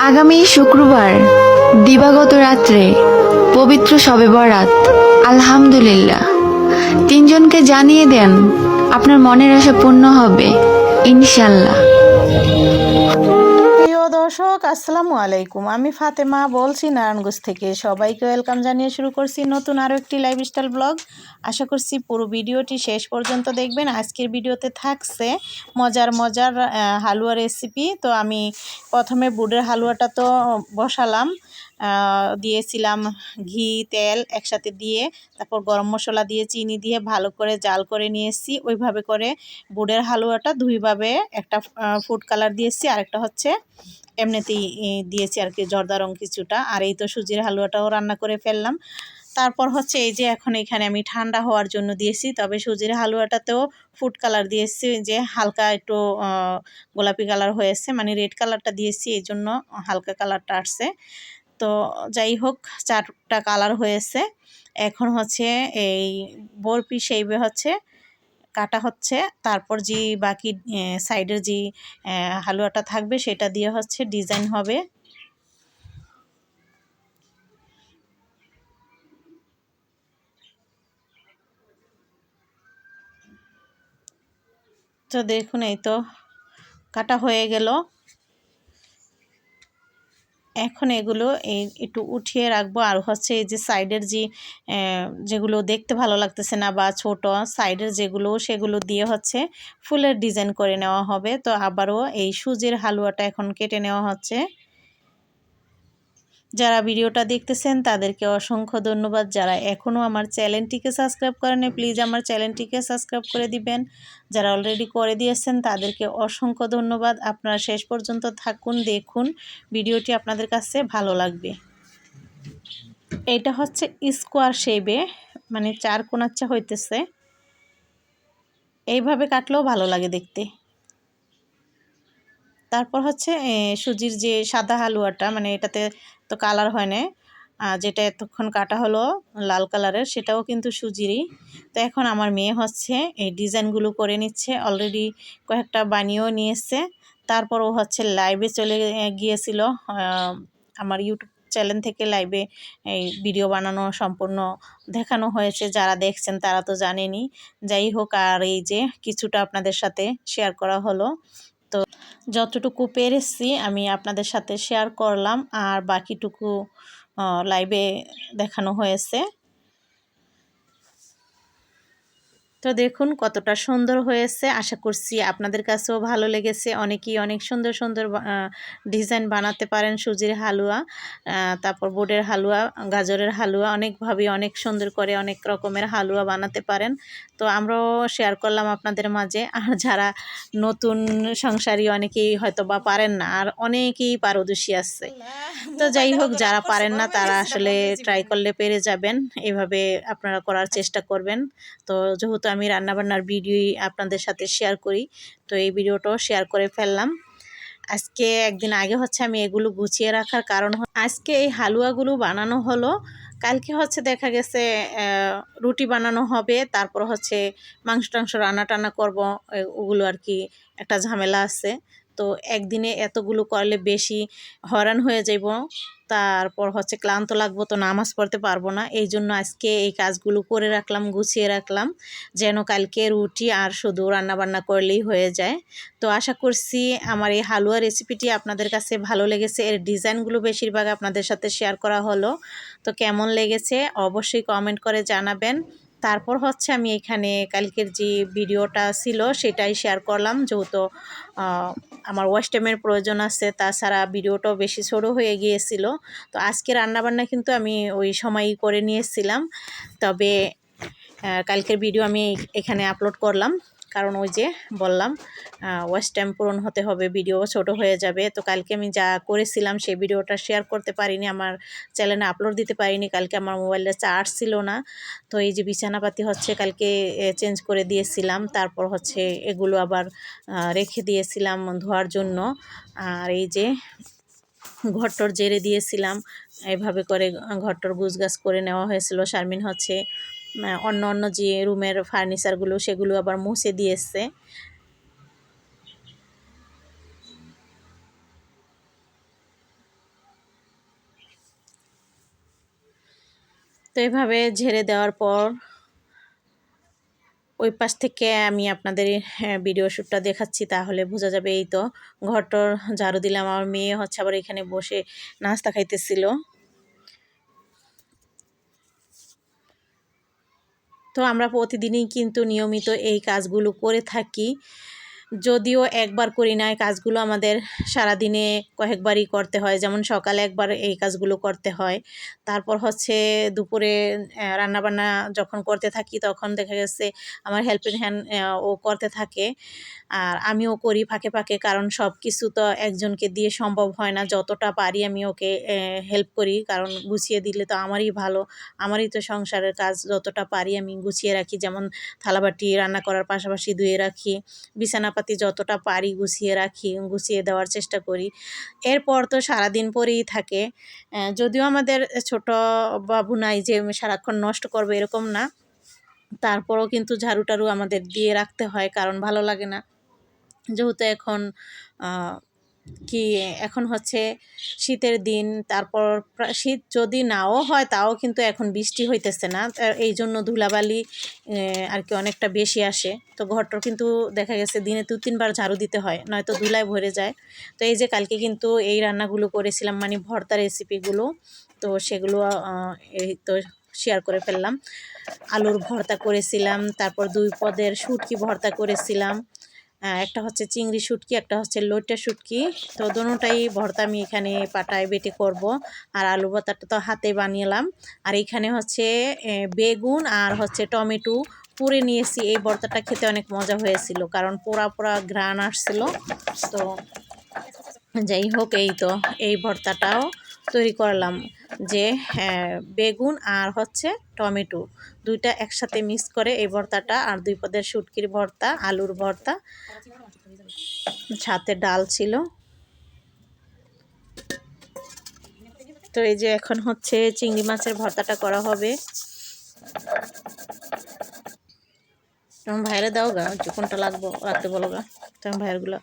আগামী শুক্রবার দিবাগত রাত্রে পবিত্র শবে বরাত। আলহামদুলিল্লাহ, তিনজনকে জানিয়ে দেন আপনার মনের আশা পূর্ণ হবে ইনশাল্লাহ। প্রিয় দর্শক, আসসালামু আলাইকুম। আমি ফাতেমা বলছি নারায়ণগঞ্জ থেকে। সবাইকে ওয়েলকাম জানিয়ে শুরু করছি নতুন আরও একটি লাইফস্টাইল ব্লগ। আশা করছি পুরো ভিডিওটি শেষ পর্যন্ত দেখবেন। আজকের ভিডিওতে থাকছে মজার মজার হালুয়া রেসিপি। তো আমি প্রথমে বুটের হালুয়াটা তো বসালাম, দিয়েছিলাম ঘি তেল একসাথে দিয়ে, তারপর গরম মশলা দিয়ে চিনি দিয়ে ভালো করে জাল করে নিয়েছি। ওইভাবে করে বুটের হালুয়াটা দুইভাবে, একটা ফুড কালার দিয়েছি আর একটা হচ্ছে এমনিতেই দিয়েছি আর কি, জর্দা রং কিছুটা। আর এই তো সুজির হালুয়াটাও রান্না করে ফেললাম। তারপর হচ্ছে এই যে এখন এখানে আমি ঠান্ডা হওয়ার জন্য দিয়েছি, তবে সুজির হালুয়াটাতেও ফুড কালার দিয়েছি, যে হালকা একটু গোলাপি কালার হয়েছে, মানে রেড কালারটা দিয়েছি এই জন্য হালকা কালারটা আসছে। তো যাই হোক, 4টা কালার হয়েছে। এখন হচ্ছে এই বরফি শেইপে হচ্ছে কাটা হচ্ছে। তারপর যে বাকি সাইডের যে হালুয়াটা থাকবে সেটা দিয়ে হচ্ছে ডিজাইন হবে। তো দেখুন, এই তো কাটা হয়ে গেল। এখন এগুলো একটু উঠিয়ে রাখবো। আর হচ্ছে এই যে সাইডের যেগুলো দেখতে ভালো লাগতেছে না বা ছোট সাইডের যেগুলো, সেগুলো দিয়ে হচ্ছে ফুলের ডিজাইন করে নেওয়া হবে। তো আবারও এই সুজির হালুয়াটা এখন কেটে নেওয়া হচ্ছে। যারা ভিডিওটা দেখতেছেন তাদেরকে অসংখ্য ধন্যবাদ। যারা এখনও আমার চ্যানেলটিকে সাবস্ক্রাইব করেনি, প্লিজ আমার চ্যানেলটিকে সাবস্ক্রাইব করে দিবেন। যারা অলরেডি করে দিয়েছেন তাদেরকে অসংখ্য ধন্যবাদ। আপনারা শেষ পর্যন্ত থাকুন, দেখুন, ভিডিওটি আপনাদের কাছে ভালো লাগবে। এইটা হচ্ছে স্কোয়ার শেপে, মানে 4 কোণাচ্চা হইতেছে। এইভাবে কাটলেও ভালো লাগে দেখতে। তারপর হচ্ছে সুজির যে সাদা হালুয়াটা, মানে এটাতে তো কালার হয় না, যেটা এতক্ষণ কাটা হলো লাল কালারের, সেটাও কিন্তু সুজিরই। তো এখন আমার মেয়ে হচ্ছে এই ডিজাইনগুলো করে নিচ্ছে, অলরেডি কয়েকটা বানিয়েও নিয়েছে। তারপর ও হচ্ছে লাইভে চলে গিয়েছিল, আমার ইউটিউব চ্যানেল থেকে লাইভে এই ভিডিও বানানো সম্পূর্ণ দেখানো হয়েছে। যারা দেখছেন তারা তো জানেনই। যাই হোক, আর এই যে কিছুটা আপনাদের সাথে শেয়ার করা হলো। তো যতটুকু পেরেছি আমি আপনাদের সাথে শেয়ার করলাম, আর বাকিটুকু লাইভে দেখানো হয়েছে। তো দেখুন কতটা সুন্দর হয়েছে। আশা করছি আপনাদের কাছেও ভালো লেগেছে। অনেকেই অনেক সুন্দর সুন্দর ডিজাইন বানাতে পারেন সুজির হালুয়া, তারপর বুটের হালুয়া, গাজরের হালুয়া, অনেকভাবে অনেক সুন্দর করে অনেক রকমের হালুয়া বানাতে পারেন। তো আমরাও শেয়ার করলাম আপনাদের মাঝে। আর যারা নতুন সংসারী অনেকেই হয়তো বা পারেন না, আর অনেকেই পারদর্শী আছে। তো যাই হোক, যারা পারেন না তারা আসলে ট্রাই করলে পেরে যাবেন। এভাবে আপনারা করার চেষ্টা করবেন। তো যেহেতু আমি রান্নাবান্নার ভিডিওই আপনাদের সাথে শেয়ার করি, তো এই ভিডিওটাও শেয়ার করে ফেললাম। আজকে একদিন আগে হচ্ছে আমি এগুলো গুছিয়ে রাখার কারণ আজকে এই হালুয়াগুলো বানানো হলো, কালকে হচ্ছে দেখা গেছে রুটি বানানো হবে, তারপর হচ্ছে মাংস টাংস রান্না টান্না করবো, ওগুলো আর কি একটা ঝামেলা আছে। তো একদিনে এতগুলো করলে বেশি হয়রান হয়ে যাব, তারপর হচ্ছে ক্লান্ত লাগবো, তো নামাজ পড়তে পারবো না। এই জন্য আজকে এই কাজগুলো করে রাখলাম, গুছিয়ে রাখলাম, যেন কালকে রুটি আর শুধু রান্নাবান্না করলেই হয়ে যায়। তো আশা করছি আমার এই হালুয়া রেসিপিটি আপনাদের কাছে ভালো লেগেছে। এর ডিজাইনগুলো বেশিরভাগ আপনাদের সাথে শেয়ার করা হলো। তো কেমন লেগেছে অবশ্যই কমেন্ট করে জানাবেন। তারপর হচ্ছে আমি এখানে কালকের যে ভিডিওটা ছিল সেটাই শেয়ার করলাম, যেহেতু আমার ওয়াচ টাইমের প্রয়োজন আছে, তাছাড়া ভিডিওটাও বেশি ছোটো হয়ে গিয়েছিল। তো আজকে রান্নাবান্না কিন্তু আমি ওই সময়ই করে নিয়েছিলাম, তবে কালকের ভিডিও আমি এখানে আপলোড করলাম, কারণ ওই যে বললাম ওয়াচ টাইম পূরণ হতে হবে, ভিডিও ছোট হয়ে যাবে। তো কালকে আমি যা করেছিলাম সেই ভিডিওটা শেয়ার করতে পারিনি, আমার চ্যানেলে আপলোড দিতে পারিনি। কালকে আমার মোবাইলটা চার্জ ছিল না। তো এই যে বিছানাপাতি হচ্ছে কালকে চেঞ্জ করে দিয়েছিলাম, তারপর হচ্ছে এগুলো আবার রেখে দিয়েছিলাম ধোয়ার জন্য। আর এই যে ঘরটর জেরে দিয়েছিলাম, এভাবে করে ঘরটর গুছগাছ করে নেওয়া হয়েছিল। শারমিন হচ্ছে অন্য অন্য যে রুমের ফার্নিচারগুলো সেগুলো আবার মুছে দিয়েছে। তো এভাবে ঝেড়ে দেওয়ার পর ওই পাশ থেকে আমি আপনাদের ভিডিও শ্যুটটা দেখাচ্ছি, তাহলে বোঝা যাবে। এই তো ঘরটর ঝাড়ু দিলাম, আমার মেয়ে হচ্ছে আবার এখানে বসে নাস্তা খাইতেছিল। তো আমরা প্রতিদিনই কিন্তু নিয়মিত এই কাজগুলো করে থাকি, যদিও একবার করি না। এই কাজগুলো আমাদের সারাদিনে কয়েকবারই করতে হয়। যেমন সকালে একবার এই কাজগুলো করতে হয়, তারপর হচ্ছে দুপুরে রান্নাবান্না যখন করতে থাকি তখন দেখা গেছে আমার হেল্পিং হ্যান্ড ও করতে থাকে, আর আমিও করি ফাঁকে ফাঁকে, কারণ সব কিছু তো একজনকে দিয়ে সম্ভব হয় না। যতটা পারি আমি ওকে হেল্প করি, কারণ গুছিয়ে দিলে তো আমারই ভালো, আমারই তো সংসারের কাজ। যতটা পারি আমি গুছিয়ে রাখি, যেমন থালাবাটি রান্না করার পাশাপাশি ধুয়ে রাখি, বিছানাপাতি যতটা পারি গুছিয়ে রাখি, গুছিয়ে দেওয়ার চেষ্টা করি। এরপর তো সারাদিন পরেই থাকে। যদিও আমাদের ছোট বাবু নাই যে সারাক্ষণ নষ্ট করবে, এরকম না। তারপরও কিন্তু ঝাড়ু টাড়ু আমাদের দিয়ে রাখতে হয়, কারণ ভালো লাগে না। যেহেতু এখন কি এখন হচ্ছে শীতের দিন, তারপর শীত যদি নাও হয় তাও কিন্তু এখন বৃষ্টি হইতেছে না, এই জন্য ধুলাবালি আর কি অনেকটা বেশি আসে। তো ঘরটার কিন্তু দেখা গেছে দিনে 2-3 বার ঝাড়ু দিতে হয়, নয়তো ধুলায় ভরে যায়। তো এই যে কালকে কিন্তু এই রান্নাগুলো করেছিলাম, মানে ভর্তা রেসিপিগুলো, তো সেগুলো এই তো শেয়ার করে ফেললাম। আলুর ভর্তা করেছিলাম, তারপর 2 পদের শুটকি ভর্তা করেছিলাম, একটা হচ্ছে চিংড়ি শুটকি, একটা হচ্ছে লইট্টা শুটকি। তো দোনোটাই ভর্তা আমি এখানে পাটায় বেটে করব। আর আলু ভর্তাটা তো হাতে বানিয়েলাম। আর এখানে হচ্ছে বেগুন আর হচ্ছে টমেটো পুড়ে নিয়েছি। এই ভর্তাটা খেতে অনেক মজা হয়েছিল, কারণ পোড়া পোড়া ঘ্রাণ আসছিল। তো যাই হোক, এই তো এই ভর্তাটাও তৈরি করলাম, যে বেগুন আর হচ্ছে টমেটো দুইটা একসাথে মিক্স করে এই ভর্তাটা, আর 2 পদের শুটকির ভর্তা, আলুর ভর্তা, সাথে ডাল ছিল। তো এই যে এখন হচ্ছে চিংড়ি মাছের ভর্তাটা করা হবে। তোমার ভাইরে দাও গা, যে কোনটা লাগবো রাখতে বলো গা, তোমার ভাইয়েরগুলো।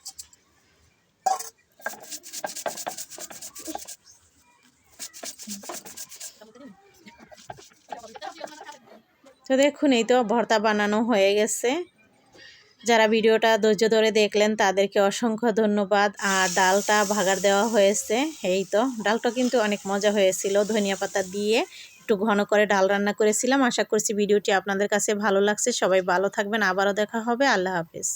তো দেখুন, এই তো ভর্তা বানানো হয়ে গেছে। যারা ভিডিওটা ধৈর্য ধরে দেখলেন তাদেরকে অসংখ্য ধন্যবাদ। আর ডালটা ভাগার দেওয়া হয়েছে। এই তো ডালটা কিন্তু অনেক মজা হয়েছিল, ধনিয়া পাতা দিয়ে একটু ঘন করে ডাল রান্না করেছিলাম। আশা করছি ভিডিওটি আপনাদের কাছে ভালো লাগছে। সবাই ভালো থাকবেন, আবারও দেখা হবে। আল্লাহ হাফেজ।